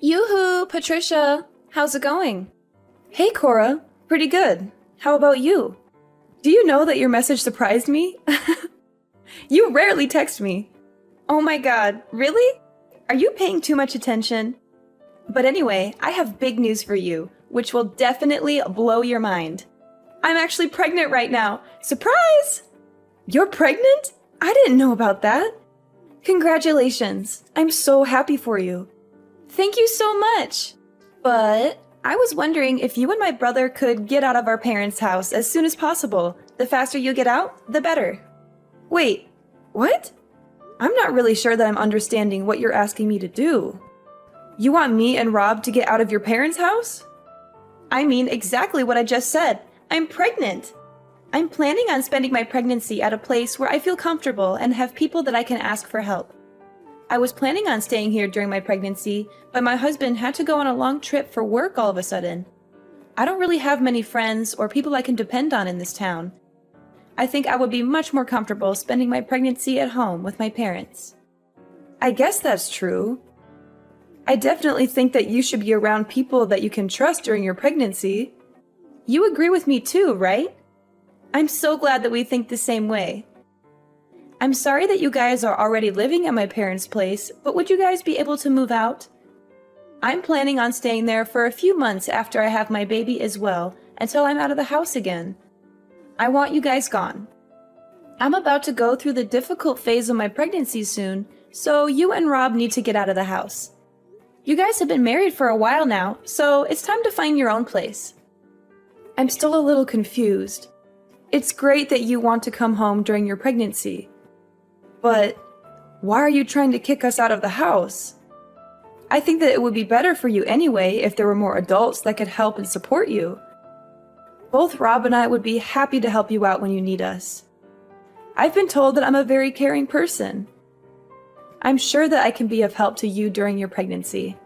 Yoo-hoo, Patricia! How's it going? Hey, Cora. Pretty good. How about you? Do you know that your message surprised me? You rarely text me. Oh my god, really? Are you paying too much attention? But anyway, I have big news for you, which will definitely blow your mind. I'm actually pregnant right now. Surprise! You're pregnant? I didn't know about that. Congratulations. I'm so happy for you. Thank you so much. But I was wondering if you and my brother could get out of our parents' house as soon as possible. The faster you get out, the better. Wait, what? I'm not really sure that I'm understanding what you're asking me to do. You want me and Rob to get out of your parents' house? I mean exactly what I just said. I'm pregnant. I'm planning on spending my pregnancy at a place where I feel comfortable and have people that I can ask for help. I was planning on staying here during my pregnancy, but my husband had to go on a long trip for work all of a sudden. I don't really have many friends or people I can depend on in this town. I think I would be much more comfortable spending my pregnancy at home with my parents. I guess that's true. I definitely think that you should be around people that you can trust during your pregnancy. You agree with me too, right? I'm so glad that we think the same way. I'm sorry that you guys are already living at my parents' place, but would you guys be able to move out? I'm planning on staying there for a few months after I have my baby as well, until I'm out of the house again. I want you guys gone. I'm about to go through the difficult phase of my pregnancy soon, so you and Rob need to get out of the house. You guys have been married for a while now, so it's time to find your own place. I'm still a little confused. It's great that you want to come home during your pregnancy. But why are you trying to kick us out of the house? I think that it would be better for you anyway if there were more adults that could help and support you. Both Rob and I would be happy to help you out when you need us. I've been told that I'm a very caring person. I'm sure that I can be of help to you during your pregnancy.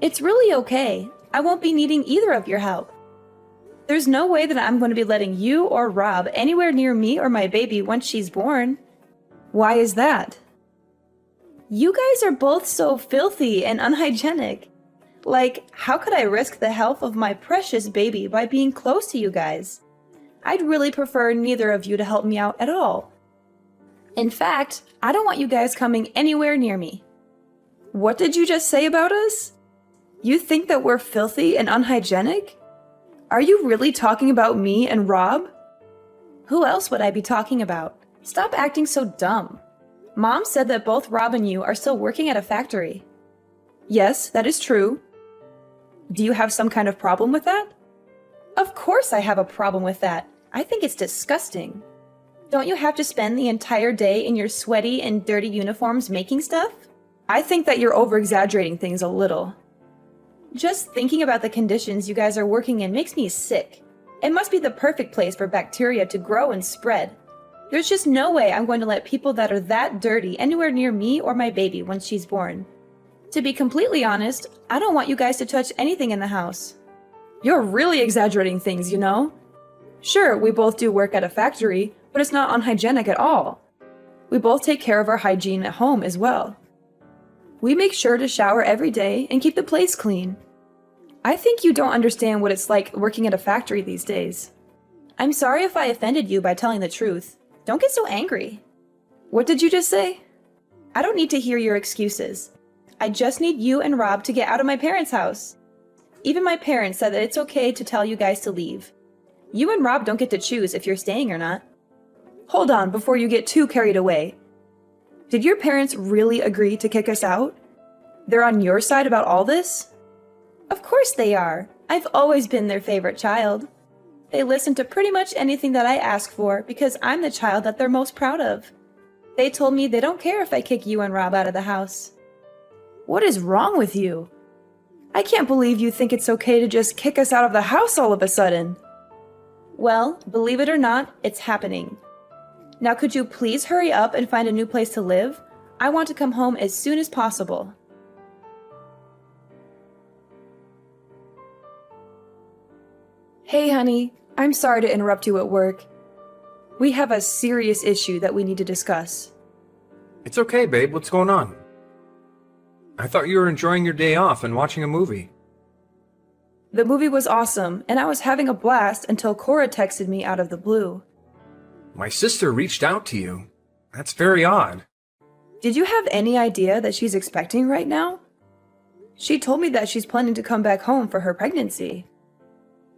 It's really okay. I won't be needing either of your help. There's no way that I'm going to be letting you or Rob anywhere near me or my baby once she's born. Why is that? You guys are both so filthy and unhygienic. Like, how could I risk the health of my precious baby by being close to you guys? I'd really prefer neither of you to help me out at all. In fact, I don't want you guys coming anywhere near me. What did you just say about us? You think that we're filthy and unhygienic? Are you really talking about me and Rob? Who else would I be talking about? Stop acting so dumb. Mom said that both Rob and you are still working at a factory. Yes, that is true. Do you have some kind of problem with that? Of course I have a problem with that. I think it's disgusting. Don't you have to spend the entire day in your sweaty and dirty uniforms making stuff? I think that you're over-exaggerating things a little. Just thinking about the conditions you guys are working in makes me sick. It must be the perfect place for bacteria to grow and spread. There's just no way I'm going to let people that are that dirty anywhere near me or my baby once she's born. To be completely honest, I don't want you guys to touch anything in the house. You're really exaggerating things, you know? Sure, we both do work at a factory, but it's not unhygienic at all. We both take care of our hygiene at home as well. We make sure to shower every day and keep the place clean. I think you don't understand what it's like working at a factory these days. I'm sorry if I offended you by telling the truth. Don't get so angry. What did you just say? I don't need to hear your excuses. I just need you and Rob to get out of my parents' house. Even my parents said that it's okay to tell you guys to leave. You and Rob don't get to choose if you're staying or not. Hold on before you get too carried away. Did your parents really agree to kick us out? They're on your side about all this? Of course they are. I've always been their favorite child. They listen to pretty much anything that I ask for because I'm the child that they're most proud of. They told me they don't care if I kick you and Rob out of the house. What is wrong with you? I can't believe you think it's okay to just kick us out of the house all of a sudden. Well, believe it or not, it's happening. Now could you please hurry up and find a new place to live? I want to come home as soon as possible. Hey honey, I'm sorry to interrupt you at work. We have a serious issue that we need to discuss. It's okay, babe. What's going on? I thought you were enjoying your day off and watching a movie. The movie was awesome, and I was having a blast until Cora texted me out of the blue. My sister reached out to you. That's very odd. Did you have any idea that she's expecting right now? She told me that she's planning to come back home for her pregnancy.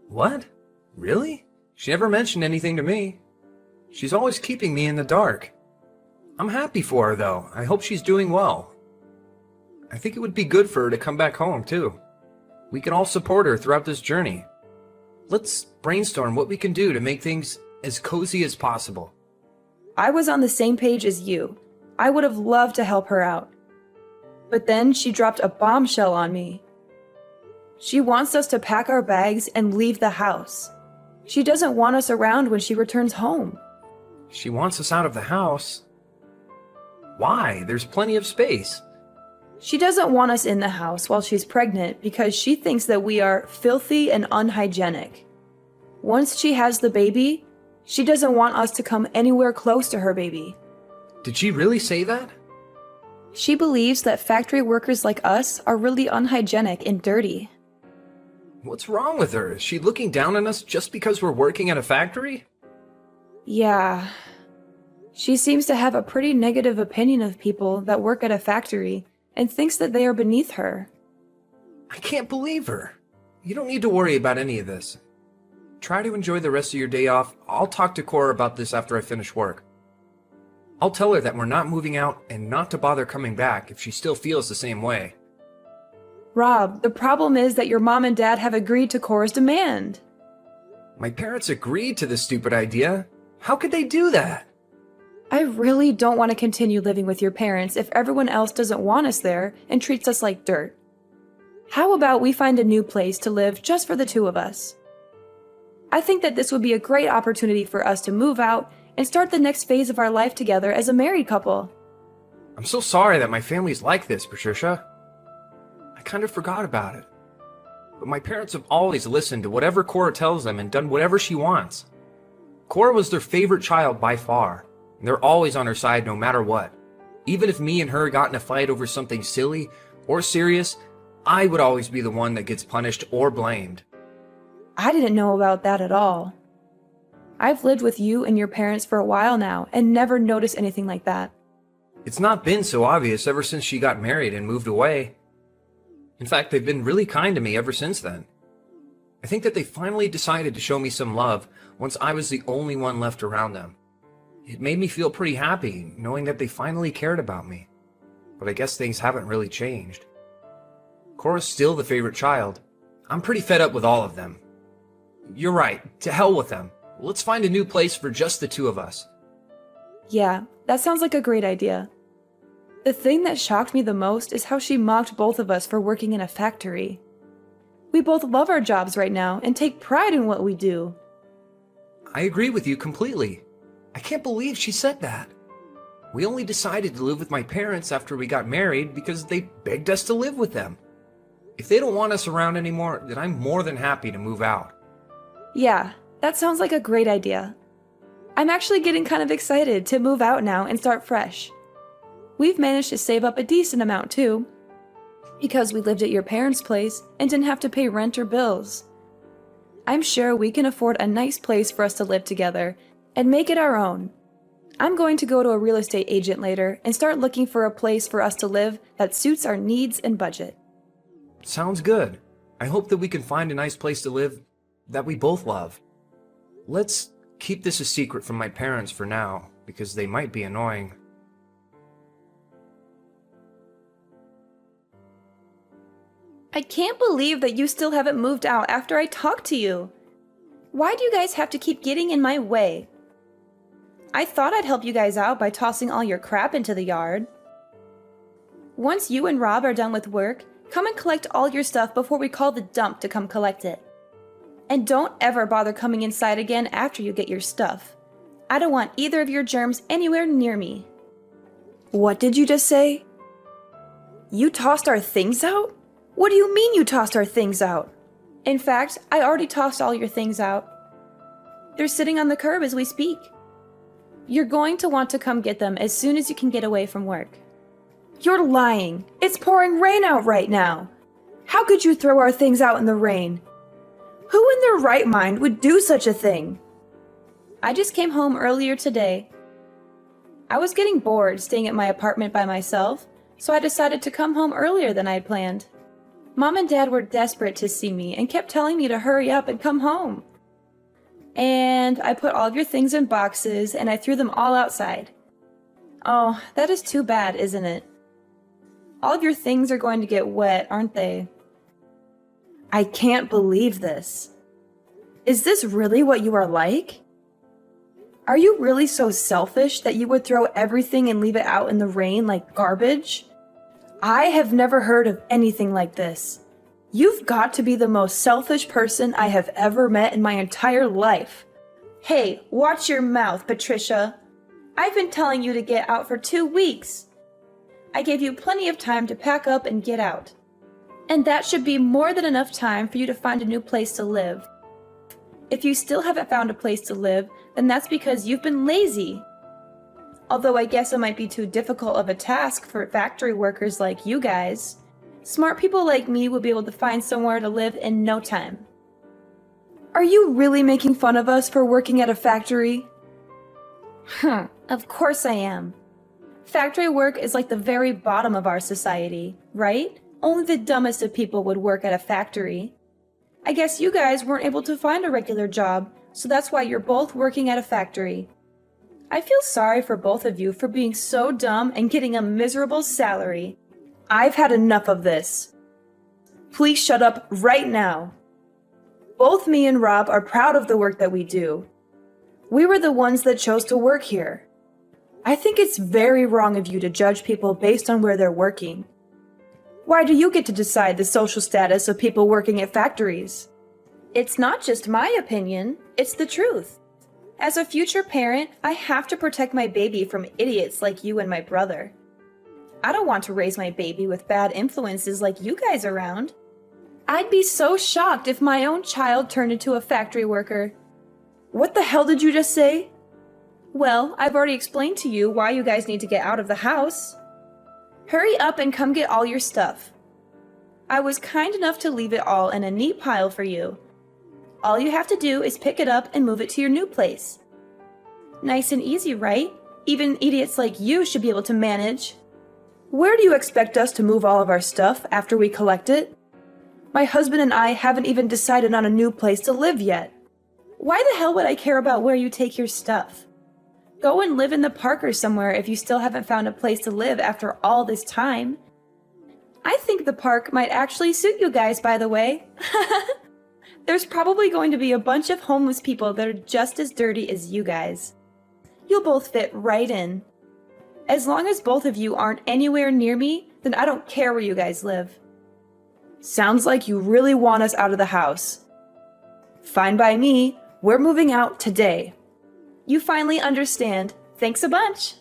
What? Really? She never mentioned anything to me. She's always keeping me in the dark. I'm happy for her, though. I hope she's doing well. I think it would be good for her to come back home, too. We can all support her throughout this journey. Let's brainstorm what we can do to make things as cozy as possible. I was on the same page as you. I would have loved to help her out. But then she dropped a bombshell on me. She wants us to pack our bags and leave the house. She doesn't want us around when she returns home. She wants us out of the house? Why? There's plenty of space. She doesn't want us in the house while she's pregnant because she thinks that we are filthy and unhygienic. Once she has the baby, she doesn't want us to come anywhere close to her baby. Did she really say that? She believes that factory workers like us are really unhygienic and dirty. What's wrong with her? Is she looking down on us just because we're working at a factory? Yeah. She seems to have a pretty negative opinion of people that work at a factory and thinks that they are beneath her. I can't believe her. You don't need to worry about any of this. Try to enjoy the rest of your day off. I'll talk to Cora about this after I finish work. I'll tell her that we're not moving out and not to bother coming back if she still feels the same way. Rob, the problem is that your mom and dad have agreed to Cora's demand. My parents agreed to this stupid idea. How could they do that? I really don't want to continue living with your parents if everyone else doesn't want us there and treats us like dirt. How about we find a new place to live just for the two of us? I think that this would be a great opportunity for us to move out and start the next phase of our life together as a married couple. I'm so sorry that my family's like this, Patricia. I kind of forgot about it. But my parents have always listened to whatever Cora tells them and done whatever she wants. Cora was their favorite child by far, and they're always on her side no matter what. Even if me and her got in a fight over something silly or serious, I would always be the one that gets punished or blamed. I didn't know about that at all. I've lived with you and your parents for a while now and never noticed anything like that. It's not been so obvious ever since she got married and moved away. In fact, they've been really kind to me ever since then. I think that they finally decided to show me some love once I was the only one left around them. It made me feel pretty happy knowing that they finally cared about me. But I guess things haven't really changed. Cora's still the favorite child. I'm pretty fed up with all of them. You're right, to hell with them. Let's find a new place for just the two of us. Yeah, that sounds like a great idea. The thing that shocked me the most is how she mocked both of us for working in a factory. We both love our jobs right now and take pride in what we do. I agree with you completely. I can't believe she said that. We only decided to live with my parents after we got married because they begged us to live with them. If they don't want us around anymore, then I'm more than happy to move out. Yeah, that sounds like a great idea. I'm actually getting kind of excited to move out now and start fresh. We've managed to save up a decent amount too, because we lived at your parents' place and didn't have to pay rent or bills. I'm sure we can afford a nice place for us to live together and make it our own. I'm going to go to a real estate agent later and start looking for a place for us to live that suits our needs and budget. Sounds good. I hope that we can find a nice place to live that we both love. Let's keep this a secret from my parents for now, because they might be annoying. I can't believe that you still haven't moved out after I talked to you. Why do you guys have to keep getting in my way? I thought I'd help you guys out by tossing all your crap into the yard. Once you and Rob are done with work, come and collect all your stuff before we call the dump to come collect it. And don't ever bother coming inside again after you get your stuff. I don't want either of your germs anywhere near me. What did you just say? You tossed our things out? What do you mean you tossed our things out? In fact, I already tossed all your things out. They're sitting on the curb as we speak. You're going to want to come get them as soon as you can get away from work. You're lying. It's pouring rain out right now. How could you throw our things out in the rain? Who in their right mind would do such a thing? I just came home earlier today. I was getting bored staying at my apartment by myself, so I decided to come home earlier than I had planned. Mom and Dad were desperate to see me and kept telling me to hurry up and come home. And I put all of your things in boxes and I threw them all outside. Oh, that is too bad, isn't it? All of your things are going to get wet, aren't they? I can't believe this. Is this really what you are like? Are you really so selfish that you would throw everything and leave it out in the rain like garbage? I have never heard of anything like this. You've got to be the most selfish person I have ever met in my entire life. Hey, watch your mouth, Patricia. I've been telling you to get out for 2 weeks. I gave you plenty of time to pack up and get out. And that should be more than enough time for you to find a new place to live. If you still haven't found a place to live, then that's because you've been lazy. Although I guess it might be too difficult of a task for factory workers like you guys. Smart people like me would be able to find somewhere to live in no time. Are you really making fun of us for working at a factory? Of course I am. Factory work is like the very bottom of our society, right? Only the dumbest of people would work at a factory. I guess you guys weren't able to find a regular job, so that's why you're both working at a factory. I feel sorry for both of you for being so dumb and getting a miserable salary. I've had enough of this. Please shut up right now. Both me and Rob are proud of the work that we do. We were the ones that chose to work here. I think it's very wrong of you to judge people based on where they're working. Why do you get to decide the social status of people working at factories? It's not just my opinion, it's the truth. As a future parent, I have to protect my baby from idiots like you and my brother. I don't want to raise my baby with bad influences like you guys around. I'd be so shocked if my own child turned into a factory worker. What the hell did you just say? Well, I've already explained to you why you guys need to get out of the house. Hurry up and come get all your stuff. I was kind enough to leave it all in a neat pile for you. All you have to do is pick it up and move it to your new place. Nice and easy, right? Even idiots like you should be able to manage. Where do you expect us to move all of our stuff after we collect it? My husband and I haven't even decided on a new place to live yet. Why the hell would I care about where you take your stuff? Go and live in the park or somewhere if you still haven't found a place to live after all this time. I think the park might actually suit you guys, by the way. There's probably going to be a bunch of homeless people that are just as dirty as you guys. You'll both fit right in. As long as both of you aren't anywhere near me, then I don't care where you guys live. Sounds like you really want us out of the house. Fine by me. We're moving out today. You finally understand. Thanks a bunch.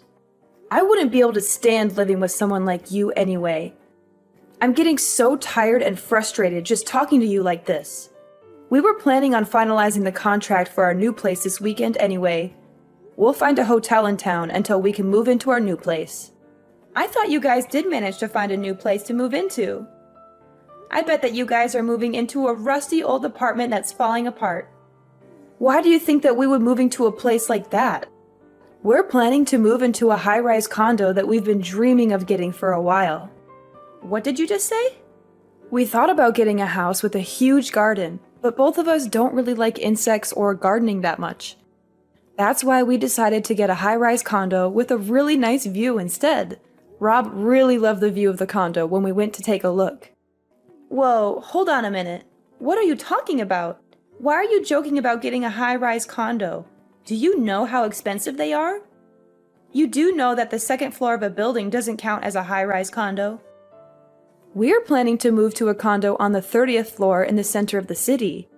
I wouldn't be able to stand living with someone like you anyway. I'm getting so tired and frustrated just talking to you like this. We were planning on finalizing the contract for our new place this weekend anyway. We'll find a hotel in town until we can move into our new place. I thought you guys did manage to find a new place to move into. I bet that you guys are moving into a rusty old apartment that's falling apart. Why do you think that we would move into a place like that? We're planning to move into a high-rise condo that we've been dreaming of getting for a while. What did you just say? We thought about getting a house with a huge garden, but both of us don't really like insects or gardening that much. That's why we decided to get a high-rise condo with a really nice view instead. Rob really loved the view of the condo when we went to take a look. Whoa, hold on a minute. What are you talking about? Why are you joking about getting a high-rise condo? Do you know how expensive they are? You do know that the second floor of a building doesn't count as a high-rise condo. We're planning to move to a condo on the 30th floor in the center of the city.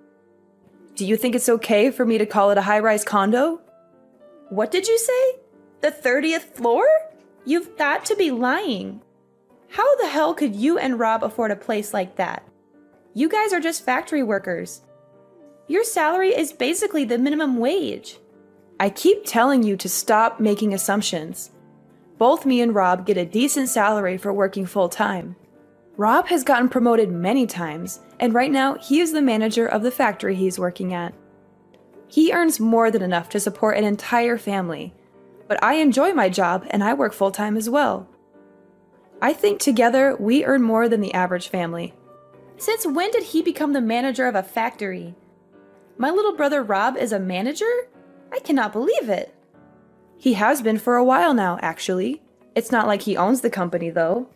Do you think it's okay for me to call it a high-rise condo? What did you say? The 30th floor? You've got to be lying. How the hell could you and Rob afford a place like that? You guys are just factory workers. Your salary is basically the minimum wage. I keep telling you to stop making assumptions. both me and Rob get a decent salary for working full-time. Rob has gotten promoted many times, and right now he is the manager of the factory he's working at. He earns more than enough to support an entire family, but I enjoy my job and I work full-time as well. I think together we earn more than the average family. Since when did he become the manager of a factory? My little brother Rob is a manager? I cannot believe it. He has been for a while now, actually. It's not like he owns the company, though.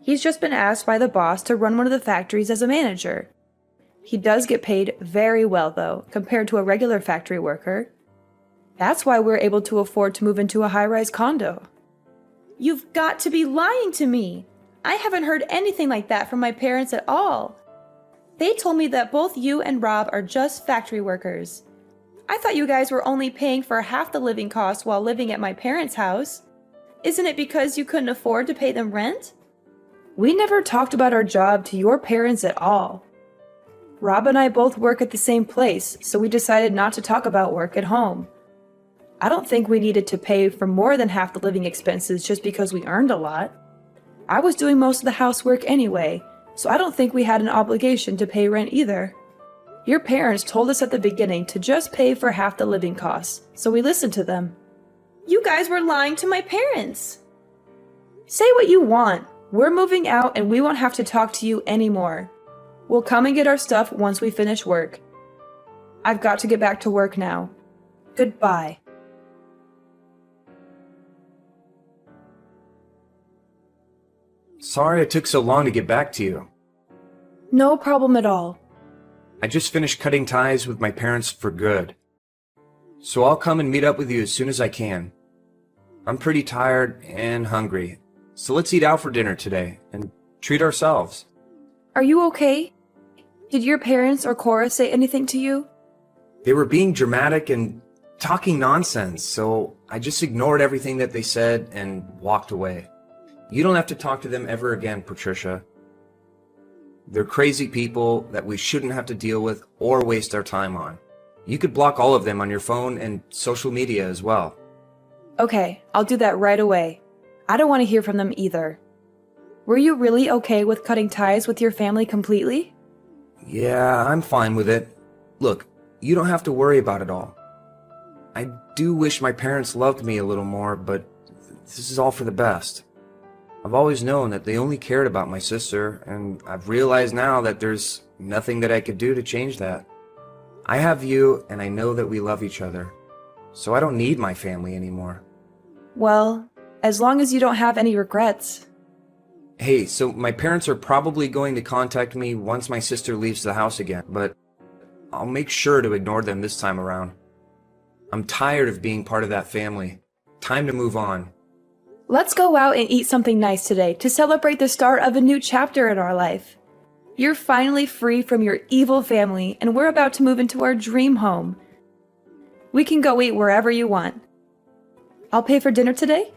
He's just been asked by the boss to run one of the factories as a manager. He does get paid very well, though, compared to a regular factory worker. That's why we're able to afford to move into a high-rise condo. You've got to be lying to me! I haven't heard anything like that from my parents at all. They told me that both you and Rob are just factory workers. I thought you guys were only paying for half the living costs while living at my parents' house. Isn't it because you couldn't afford to pay them rent? We never talked about our job to your parents at all. Rob and I both work at the same place, so we decided not to talk about work at home. I don't think we needed to pay for more than half the living expenses just because we earned a lot. I was doing most of the housework anyway, so I don't think we had an obligation to pay rent either. Your parents told us at the beginning to just pay for half the living costs, so we listened to them. You guys were lying to my parents! Say what you want. We're moving out and we won't have to talk to you anymore. We'll come and get our stuff once we finish work. I've got to get back to work now. Goodbye. Sorry it took so long to get back to you. No problem at all. I just finished cutting ties with my parents for good. So I'll come and meet up with you as soon as I can. I'm pretty tired and hungry, so let's eat out for dinner today and treat ourselves. Are you okay? Did your parents or Cora say anything to you? They were being dramatic and talking nonsense, so I just ignored everything that they said and walked away. You don't have to talk to them ever again, Patricia. They're crazy people that we shouldn't have to deal with or waste our time on. You could block all of them on your phone and social media as well. Okay, I'll do that right away. I don't want to hear from them either. Were you really okay with cutting ties with your family completely? Yeah, I'm fine with it. Look, you don't have to worry about it all. I do wish my parents loved me a little more, but this is all for the best. I've always known that they only cared about my sister, and I've realized now that there's nothing that I could do to change that. I have you, and I know that we love each other, so I don't need my family anymore. Well, as long as you don't have any regrets. Hey, so my parents are probably going to contact me once my sister leaves the house again, but I'll make sure to ignore them this time around. I'm tired of being part of that family. Time to move on. Let's go out and eat something nice today to celebrate the start of a new chapter in our life. You're finally free from your evil family, and we're about to move into our dream home. We can go eat wherever you want. I'll pay for dinner today?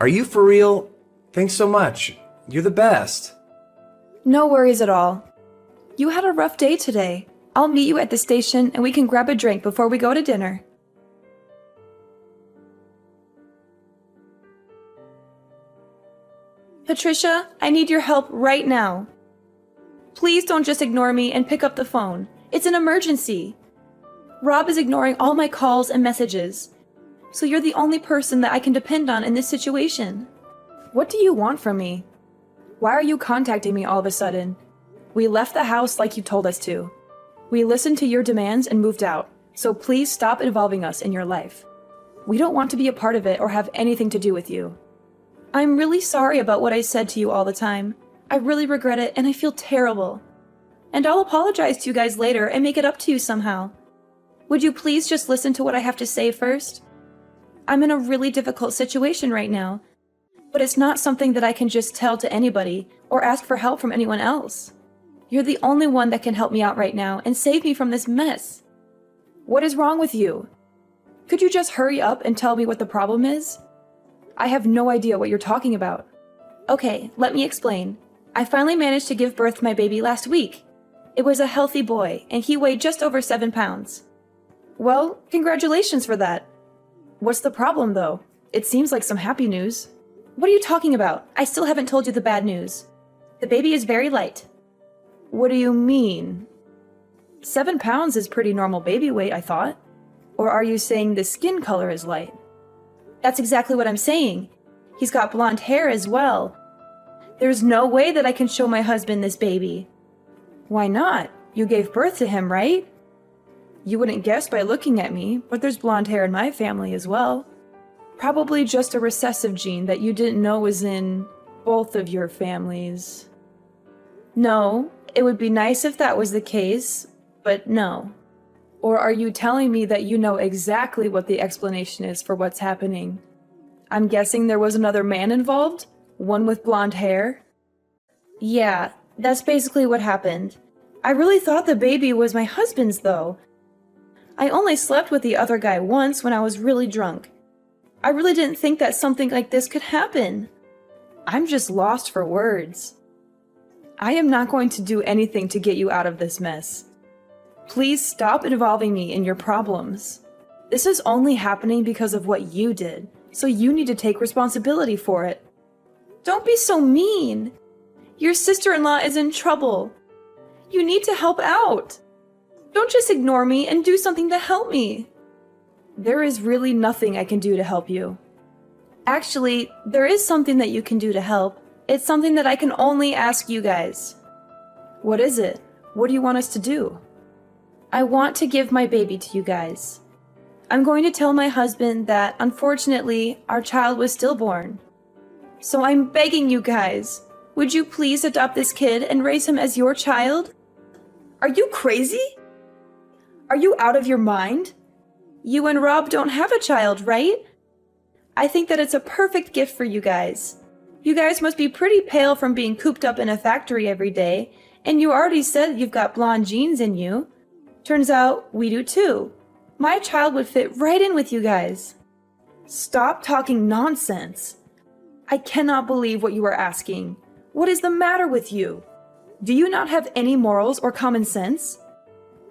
Are you for real? Thanks so much. You're the best. No worries at all. You had a rough day today. I'll meet you at the station and we can grab a drink before we go to dinner. Patricia, I need your help right now. Please don't just ignore me and pick up the phone. It's an emergency. Rob is ignoring all my calls and messages. So you're the only person that I can depend on in this situation. What do you want from me? Why are you contacting me all of a sudden? We left the house like you told us to. We listened to your demands and moved out, so please stop involving us in your life. We don't want to be a part of it or have anything to do with you. I'm really sorry about what I said to you all the time. I really regret it and I feel terrible. And I'll apologize to you guys later and make it up to you somehow. Would you please just listen to what I have to say first? I'm in a really difficult situation right now, but it's not something that I can just tell to anybody or ask for help from anyone else. You're the only one that can help me out right now and save me from this mess. What is wrong with you? Could you just hurry up and tell me what the problem is? I have no idea what you're talking about. Okay, let me explain. I finally managed to give birth to my baby last week. It was a healthy boy, and he weighed just over 7 pounds. Well, congratulations for that. What's the problem, though? it seems like some happy news. What are you talking about? I still haven't told you the bad news. The baby is very light. What do you mean? 7 pounds is pretty normal baby weight, I thought. Or are you saying the skin color is light? That's exactly what I'm saying. He's got blonde hair as well. There's no way that I can show my husband this baby. Why not? You gave birth to him, right? You wouldn't guess by looking at me, but there's blonde hair in my family as well. Probably just a recessive gene that you didn't know was in both of your families. No, it would be nice if that was the case, but no. Or are you telling me that you know exactly what the explanation is for what's happening? I'm guessing there was another man involved? One with blonde hair? Yeah, that's basically what happened. I really thought the baby was my husband's, though. I only slept with the other guy once when I was really drunk. I really didn't think that something like this could happen. I'm just lost for words. I am not going to do anything to get you out of this mess. Please stop involving me in your problems. This is only happening because of what you did, so you need to take responsibility for it. Don't be so mean. Your sister-in-law is in trouble. You need to help out. Don't just ignore me and do something to help me. There is really nothing I can do to help you. Actually, there is something that you can do to help. It's something that I can only ask you guys. What is it? What do you want us to do? I want to give my baby to you guys. I'm going to tell my husband that, unfortunately, our child was stillborn. So I'm begging you guys, would you please adopt this kid and raise him as your child? Are you crazy? Are you out of your mind? You and Rob don't have a child, right? I think that it's a perfect gift for you guys. You guys must be pretty pale from being cooped up in a factory every day, and you already said you've got blonde genes in you. Turns out we do too. My child would fit right in with you guys. Stop talking nonsense. I cannot believe what you are asking. What is the matter with you? Do you not have any morals or common sense?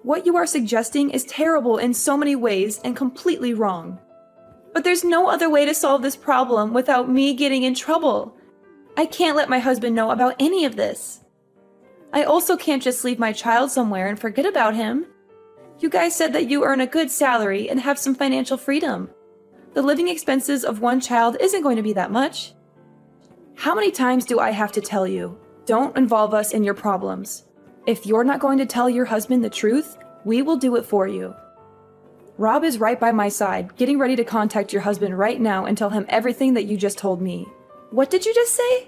What you are suggesting is terrible in so many ways and completely wrong. But there's no other way to solve this problem without me getting in trouble. I can't let my husband know about any of this. I also can't just leave my child somewhere and forget about him. You guys said that you earn a good salary and have some financial freedom. The living expenses of one child isn't going to be that much. How many times do I have to tell you? Don't involve us in your problems. If you're not going to tell your husband the truth, we will do it for you. Rob is right by my side, getting ready to contact your husband right now and tell him everything that you just told me. What did you just say?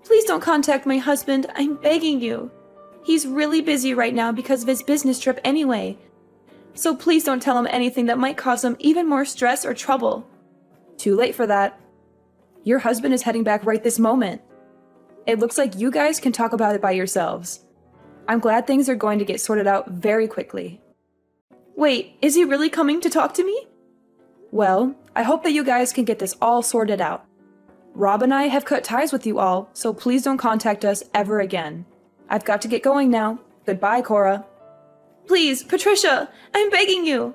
Please don't contact my husband, I'm begging you. He's really busy right now because of his business trip anyway. So please don't tell him anything that might cause him even more stress or trouble. Too late for that. Your husband is heading back right this moment. It looks like you guys can talk about it by yourselves. I'm glad things are going to get sorted out very quickly. Wait, is he really coming to talk to me? Well, I hope that you guys can get this all sorted out. Rob and I have cut ties with you all, so please don't contact us ever again. I've got to get going now. Goodbye, Cora. Please, Patricia, I'm begging you.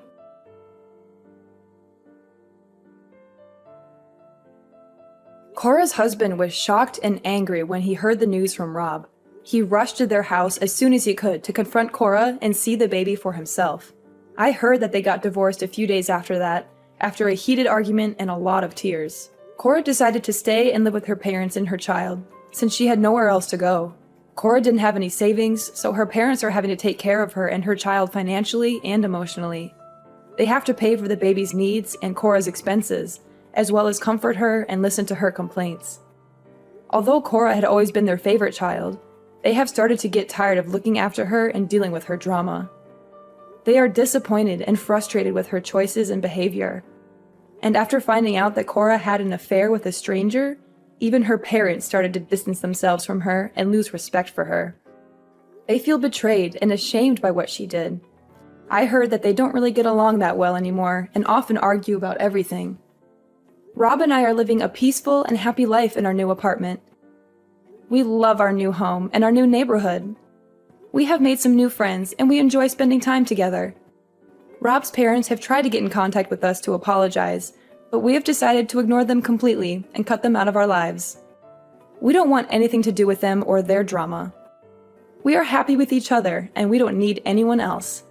Cora's husband was shocked and angry when he heard the news from Rob. He rushed to their house as soon as he could to confront Cora and see the baby for himself. I heard that they got divorced a few days after that, after a heated argument and a lot of tears. Cora decided to stay and live with her parents and her child, since she had nowhere else to go. Cora didn't have any savings, so her parents are having to take care of her and her child financially and emotionally. They have to pay for the baby's needs and Cora's expenses, as well as comfort her and listen to her complaints. Although Cora had always been their favorite child, they have started to get tired of looking after her and dealing with her drama. They are disappointed and frustrated with her choices and behavior. And after finding out that Cora had an affair with a stranger, even her parents started to distance themselves from her and lose respect for her. They feel betrayed and ashamed by what she did. I heard that they don't really get along that well anymore and often argue about everything. Rob and I are living a peaceful and happy life in our new apartment. We love our new home and our new neighborhood. We have made some new friends and we enjoy spending time together. Rob's parents have tried to get in contact with us to apologize, but we have decided to ignore them completely and cut them out of our lives. We don't want anything to do with them or their drama. We are happy with each other, and we don't need anyone else.